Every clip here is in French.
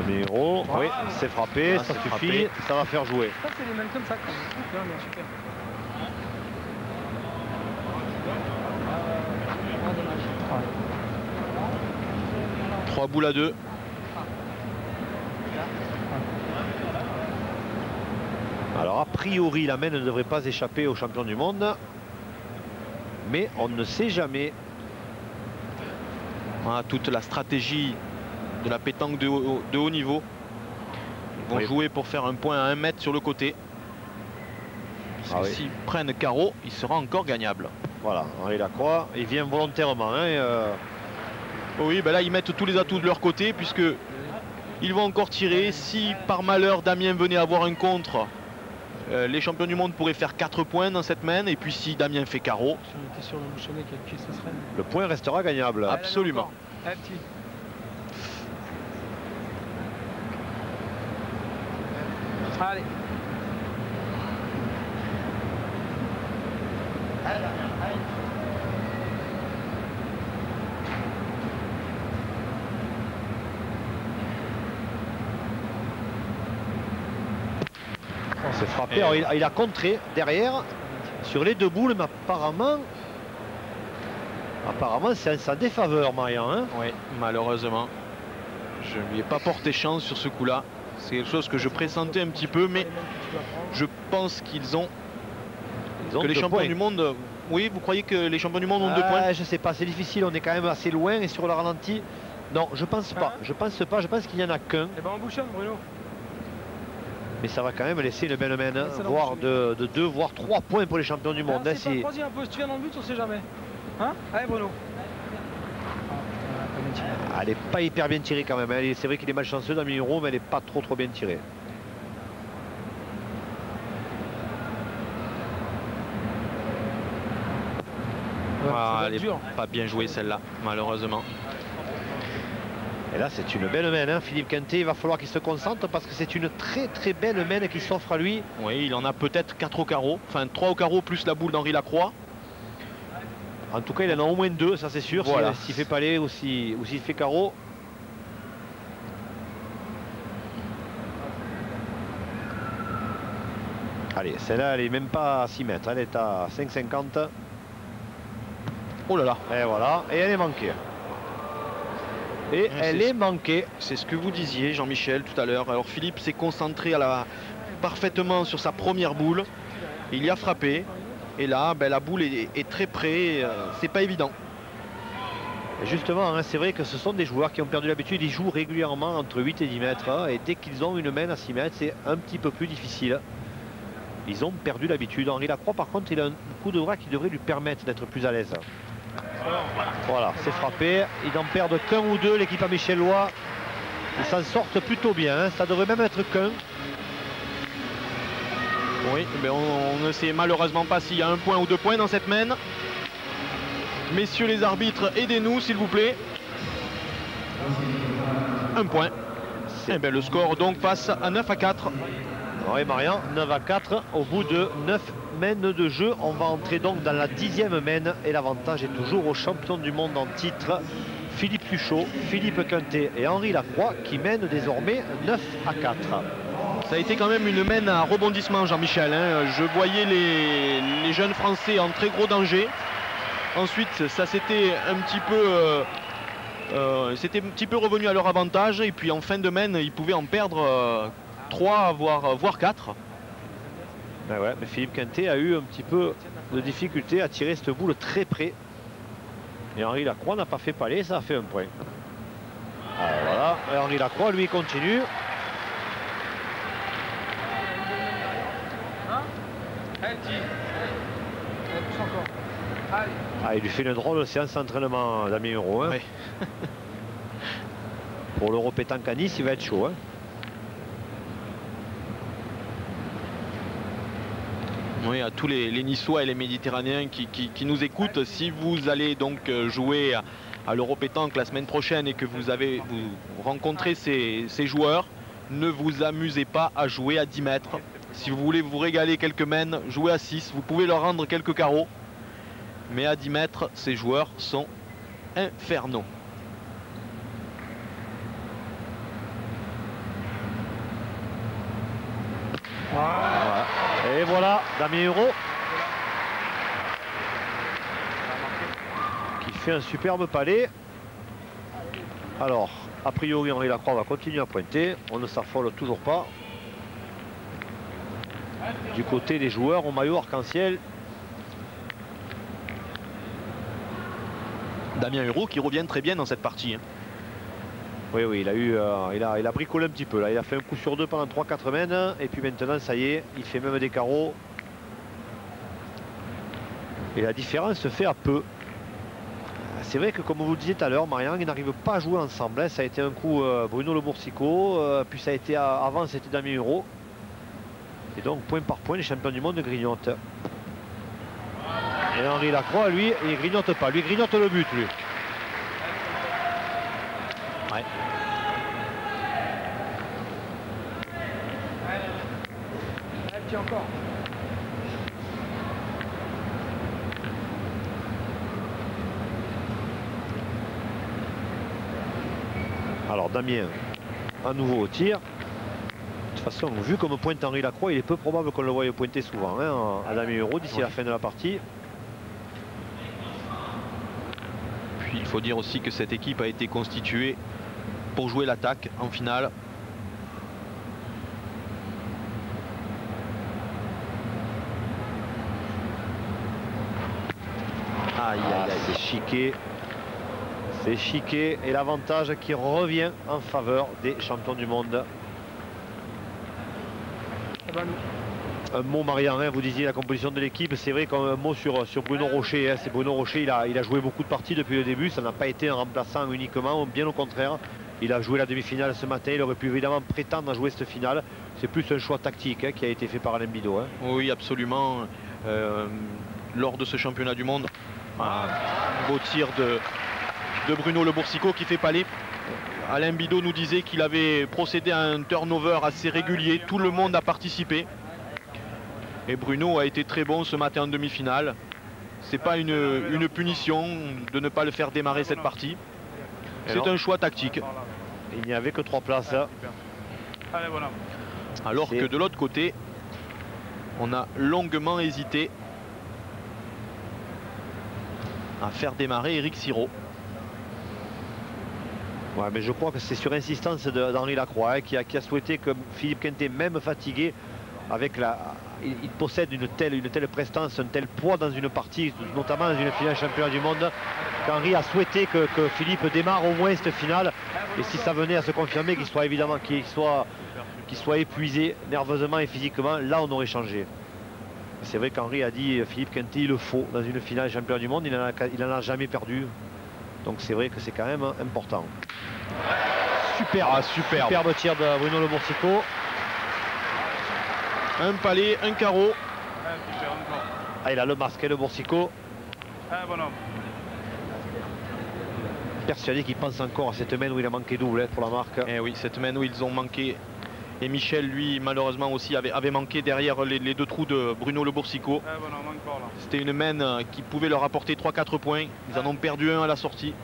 Damien Hérault, oui, c'est frappé, Ah, ça c'est suffit, frappé. ça va faire jouer. Ça, c'est les mêmes comme ça, quand même. Bien, super. Ah, dommage. 3 boules à 2. Alors a priori la main ne devrait pas échapper au champion du monde. Mais on ne sait jamais. Voilà, toute la stratégie de la pétanque de haut niveau. Ils vont Oui. jouer pour faire un point à 1 mètre sur le côté. Parce Ah que oui. s'ils prennent carreau, il sera encore gagnable. Voilà, Henri Lacroix, il vient volontairement. Hein, Oui, ben là ils mettent tous les atouts de leur côté puisque ils vont encore tirer. Si par malheur Damien venait avoir un contre, les champions du monde pourraient faire 4 points dans cette main. Et puis si Damien fait carreau, Si on était sur le bouchonnet, quel pied ce serait? le point restera gagnable. absolument. Ah, petit. Allez. On s'est frappé. Et- Alors, il a contré derrière sur les deux boules, mais apparemment c'est en sa défaveur, Marian. Hein. Oui, malheureusement. Je ne lui ai pas porté chance sur ce coup-là. C'est quelque chose que je pressentais un petit peu, mais je pense qu'ils ont, Ils ont que les deux champions points. du monde. Oui, vous croyez que les champions du monde ont 2 points? Je sais pas, c'est difficile, on est quand même assez loin et sur le ralenti. Non, je pense pas. Hein? Je pense pas, je pense qu'il n'y en a qu'un. Eh ben, on bouchonne, Bruno. Mais ça va quand même laisser une belle main, hein, Ça va voire boucher. de 2, voire 3 points pour les champions du monde. hein, C'est pas, si- vas-y un peu, si tu viens dans le but, on sait jamais. Hein? Allez, Bruno. Elle n'est pas hyper bien tirée quand même. Hein. C'est vrai qu'il est malchanceux dans Euro, mais elle n'est pas trop bien tirée. Ah, elle est dur. pas bien jouée celle-là, malheureusement. Et là, c'est une belle main, hein. Philippe Quintet. Il va falloir qu'il se concentre parce que c'est une très belle main qui s'offre à lui. Oui, il en a peut-être 4 au carreau, enfin 3 au carreau plus la boule d'Henri Lacroix. En tout cas, il en a au moins 2, ça c'est sûr. Voilà. S'il fait palais ou s'il fait carreau. Allez, celle-là, elle est même pas à 6 mètres. Elle est à 5,50. Oh là là, Et voilà. Et elle est manquée. Et elle est manquée. c'est ce que vous disiez, Jean-Michel, tout à l'heure. Alors Philippe s'est concentré parfaitement sur sa première boule. Il y a frappé. Et là, ben, la boule est très près. C'est pas évident. Et justement, hein, c'est vrai que ce sont des joueurs qui ont perdu l'habitude. Ils jouent régulièrement entre 8 et 10 mètres. Hein, et dès qu'ils ont une main à 6 mètres, c'est un petit peu plus difficile. Ils ont perdu l'habitude. Henri Lacroix, par contre, il a un coup de bras qui devrait lui permettre d'être plus à l'aise. Voilà, c'est frappé. Ils n'en perdent qu'un ou deux, l'équipe à Michel-Lois. Ils s'en sortent plutôt bien. Hein. Ça devrait même être qu'un. Oui, mais on ne sait malheureusement pas s'il y a 1 point ou 2 points dans cette main. Messieurs les arbitres, aidez-nous s'il vous plaît. 1 point. Et bien, le score donc passe à 9-4. Oui, Marian, 9-4 au bout de 9 mènes de jeu. On va entrer donc dans la 10e mène et l'avantage est toujours aux champions du monde en titre. Philippe Suchot, Philippe Quintet et Henri Lacroix qui mènent désormais 9-4. Ça a été quand même une main à rebondissement, Jean-Michel. Hein. Je voyais les jeunes Français en très gros danger. Ensuite, ça s'était un petit peu revenu à leur avantage. Et puis en fin de main, ils pouvaient en perdre 3, voire 4. Ben ouais, mais Philippe Quintet a eu un petit peu de difficulté à tirer cette boule très près. Et Henri Lacroix n'a pas fait palais, ça a fait un point. Alors voilà, et Henri Lacroix, lui, continue. Allez, petit. Allez, pousse encore. Allez. Ah, il lui fait une drôle de séance d'entraînement, Damien Hérault. Hein. Ouais. Pour l'Euro pétanque à Nice, il va être chaud. Hein. Oui, à tous les Niçois et les Méditerranéens qui nous écoutent, si vous allez donc jouer à l'Euro pétanque la semaine prochaine et que vous rencontrez ces joueurs, ne vous amusez pas à jouer à 10 mètres. Si vous voulez vous régaler quelques mènes, jouez à 6. Vous pouvez leur rendre quelques carreaux. Mais à 10 mètres, ces joueurs sont infernaux. Voilà. Et voilà, Damien Hureau qui fait un superbe palais. Alors, a priori, Henri Lacroix va continuer à pointer. On ne s'affole toujours pas. Du côté des joueurs au maillot arc-en-ciel. Damien Hureau qui revient très bien dans cette partie. Oui, oui, il a bricolé un petit peu là. Il a fait un coup sur deux pendant 3-4 semaines. Et puis maintenant, ça y est, il fait même des carreaux. Et la différence se fait à peu. C'est vrai que comme vous le disiez tout à l'heure, Marian, ils n'arrivent pas à jouer ensemble. Ça a été un coup Bruno Le Boursicot, puis ça a été avant, c'était Damien Hureau. Et donc, point par point, les champions du monde grignotent. Et Henri Lacroix, lui, il grignote pas. Lui, grignote le but, lui. Ouais. Petit encore. Alors Damien, à nouveau au tir. De toute façon, vu comme pointe Henri Lacroix, il est peu probable qu'on le voie pointer souvent hein, à Damien Hureau d'ici la fin de la partie. Puis il faut dire aussi que cette équipe a été constituée pour jouer l'attaque en finale. Aïe, aïe, aïe, c'est chiqué. C'est chiqué et l'avantage qui revient en faveur des champions du monde. Un mot Marian, hein, vous disiez la composition de l'équipe, c'est vrai qu'un mot sur Bruno Rocher, hein, c'est Bruno Rocher, il a joué beaucoup de parties depuis le début, ça n'a pas été un remplaçant uniquement, bien au contraire. Il a joué la demi-finale ce matin, il aurait pu évidemment prétendre à jouer cette finale. C'est plus un choix tactique hein, qui a été fait par Alain Bidot. Hein. Oui, absolument. Lors de ce championnat du monde, un beau tir de Bruno Le Boursicot qui fait palais. Alain Bidot nous disait qu'il avait procédé à un turnover assez régulier. Tout le monde a participé. Et Bruno a été très bon ce matin en demi-finale. C'est pas une punition de ne pas le faire démarrer cette partie. C'est un choix tactique. Il n'y avait que 3 places. Hein. Alors que de l'autre côté, on a longuement hésité à faire démarrer Eric Sirot. Ouais, mais je crois que c'est sur insistance d'Henri Lacroix hein, qui a souhaité que Philippe Quintet, même fatigué, avec il possède une telle prestance, un tel poids dans une partie, notamment dans une finale championnat du monde, qu'Henri a souhaité que Philippe démarre au moins cette finale. Et si ça venait à se confirmer, qu'il soit épuisé nerveusement et physiquement, là on aurait changé. C'est vrai qu'Henri a dit Philippe Quintet, il le faut dans une finale championnat du monde, il n'en a jamais perdu. Donc c'est vrai que c'est quand même important. Superbe tir de Bruno Le Boursicot. Un palais, un carreau. Ah, il a le masque, Le Boursicot. Persuadé qu'il pense encore à cette main où il a manqué double pour la marque. Et oui, cette main où ils ont manqué. Et Michel, lui, malheureusement aussi, avait manqué derrière les deux trous de Bruno Le Boursicot. C'était une main qui pouvait leur apporter 3-4 points. Ils en ont perdu un à la sortie.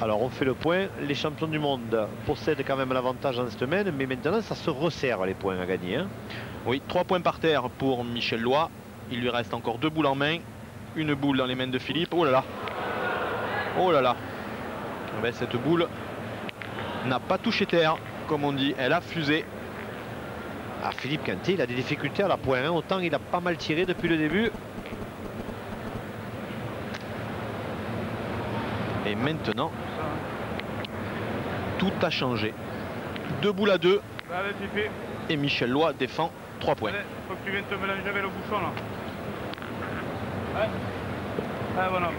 Alors on fait le point. Les champions du monde possèdent quand même l'avantage dans cette semaine, mais maintenant ça se resserre les points à gagner. Hein. Oui, 3 points par terre pour Michel Loy. Il lui reste encore 2 boules en main. Une boule dans les mains de Philippe. Oh là là. Oh là là. Ben, cette boule n'a pas touché terre, comme on dit. Elle a fusé. Ah, Philippe Quintet, il a des difficultés à la pointe. Hein. Autant il a pas mal tiré depuis le début. Et maintenant, tout a changé. 2 boules à 2. Et Michel Loy défend 3 points. Allez, faut que tu viennes te mélanger avec le bouchon là. Ouais. Ah, voilà.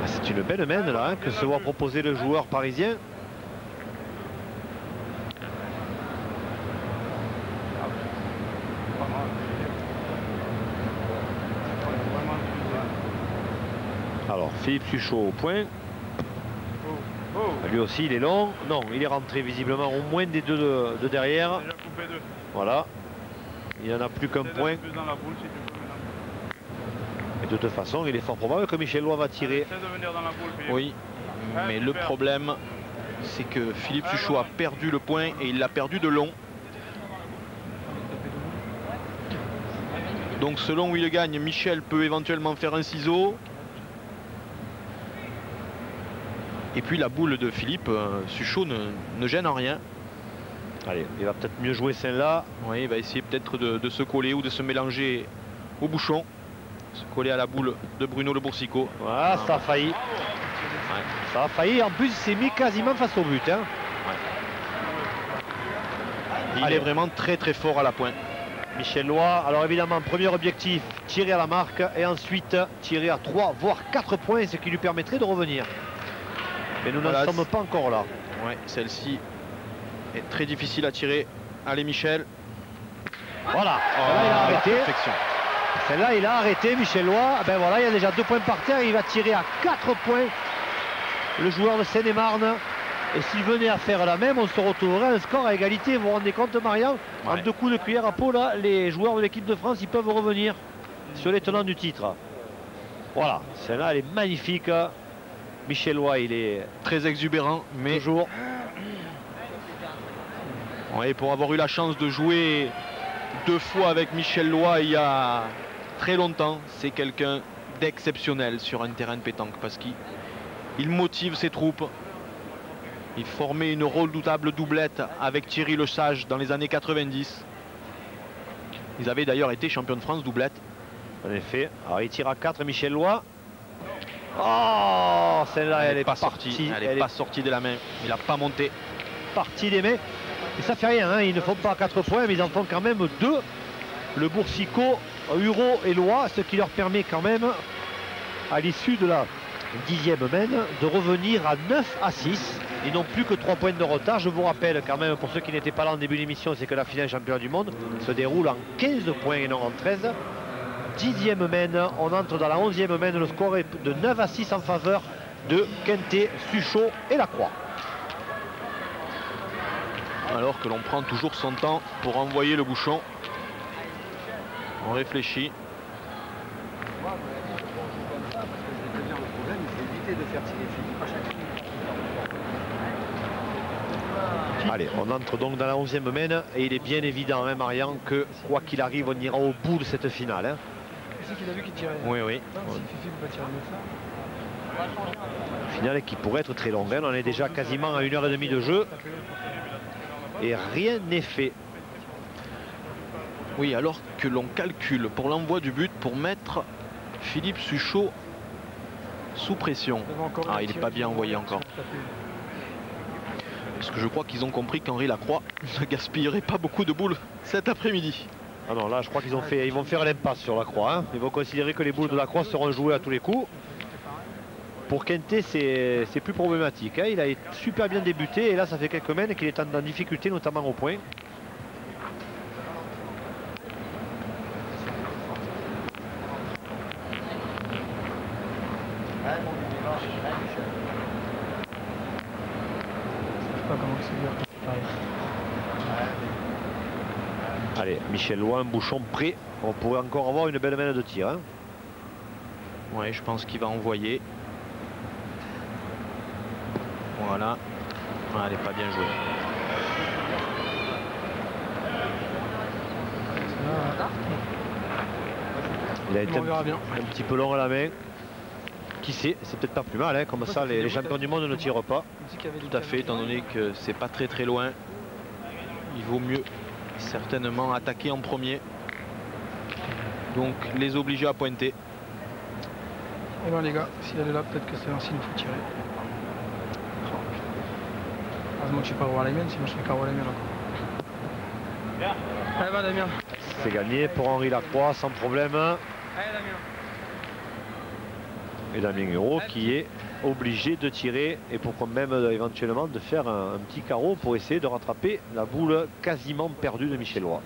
C'est une belle main là hein, que se voit proposer le joueur parisien. Alors Philippe Suchot au point. Lui aussi il est long. Non, il est rentré visiblement au moins des deux de derrière. Voilà. Il n'en a plus qu'un point. Et de toute façon, il est fort probable que Michel Loy va tirer. Oui, mais le problème, c'est que Philippe Suchot a perdu le point et il l'a perdu de long. Donc selon où il gagne, Michel peut éventuellement faire un ciseau. Et puis la boule de Philippe Suchot ne gêne en rien. Allez, il va peut-être mieux jouer celle-là. Oui, il va essayer peut-être de se coller ou de se mélanger au bouchon. Se coller à la boule de Bruno Le Boursicot. Voilà, ça a failli. Ouais. Ça a failli. En plus, il s'est mis quasiment face au but. Hein. Ouais. Il est vraiment très très fort à la pointe. Michel Loy, alors évidemment, premier objectif, tirer à la marque et ensuite tirer à 3 voire 4 points, ce qui lui permettrait de revenir. Mais nous n'en sommes pas encore là. Ouais, celle-ci est très difficile à tirer. Allez Michel. Voilà, là, il a arrêté. Celle-là, il a arrêté, Michel Loy. Ben voilà, il y a déjà 2 points par terre, il va tirer à 4 points. Le joueur de Seine-et-Marne. Et s'il venait à faire la même, on se retrouverait un score à égalité. Vous vous rendez compte, Marian? En 2 coups de cuillère à peau, là, les joueurs de l'équipe de France, ils peuvent revenir sur les tenants du titre. Voilà, celle-là, elle est magnifique. Michel Loy, il est très exubérant, mais toujours. Ouais, pour avoir eu la chance de jouer 2 fois avec Michel Loy il y a très longtemps, c'est quelqu'un d'exceptionnel sur un terrain de pétanque parce qu'il motive ses troupes. Il formait une redoutable doublette avec Thierry Lesage dans les années 90. Ils avaient d'ailleurs été champions de France doublette. En effet. Alors il tire à 4, Michel Loy. Oh, celle-là, elle est pas sortie. Elle n'est pas sortie de la main. Il n'a pas monté. Partie des mains. Et ça fait rien, hein. Ils ne font pas 4 points, mais ils en font quand même 2. Le Boursicot, Hureau et Loy, ce qui leur permet quand même, à l'issue de la 10e main, de revenir à 9 à 6. Ils n'ont plus que 3 points de retard. Je vous rappelle quand même, pour ceux qui n'étaient pas là en début d'émission, c'est que la finale championnat du monde se déroule en 15 points et non en 13. 10e main, on entre dans la 11e main. Le score est de 9 à 6 en faveur de Quintet, Suchot et Lacroix. Alors que l'on prend toujours son temps pour envoyer le bouchon. On réfléchit. Allez, on entre donc dans la 11e main et il est bien évident, hein, Marian, que quoi qu'il arrive, on ira au bout de cette finale. Hein. C'est qu'il a vu qu'il tirait. Oui, oui. Finale qui pourrait être très longue. Hein. On est déjà quasiment à 1h30 de jeu. Et rien n'est fait. Oui, alors que l'on calcule pour l'envoi du but pour mettre Philippe Suchot sous pression. Ah, il n'est pas bien envoyé encore. Parce que je crois qu'ils ont compris qu'Henri Lacroix ne gaspillerait pas beaucoup de boules cet après-midi. Ah non, là je crois qu'ils vont faire l'impasse sur Lacroix. Hein. Ils vont considérer que les boules de Lacroix seront jouées à tous les coups. Pour Quintet, c'est plus problématique. Hein. Il a super bien débuté et là ça fait quelques semaines qu'il est en difficulté, notamment au point. Allez, Michel Loy, un bouchon prêt. On pourrait encore avoir une belle main de tir. Hein. Oui, je pense qu'il va envoyer. Voilà. Ah, elle n'est pas bien jouée. Il a été un petit peu long à la main. Qui sait, c'est peut-être pas plus mal. Hein. Comme ça, les champions du monde ne tirent pas. Tout à fait, étant donné que c'est pas très très loin. Il vaut mieux certainement attaquer en premier. Donc les obliger à pointer. Eh bien les gars, s'il est là, peut-être que c'est un signe, il faut tirer. Heureusement que je ne sais pas voir la mienne, sinon je fais carreau la mienne encore. Allez va Damien. C'est gagné pour Henri Lacroix sans problème. Allez Damien. Et Damien Hureau qui est obligé de tirer et pourquoi même éventuellement de faire un petit carreau pour essayer de rattraper la boule quasiment perdue de Michel Loy.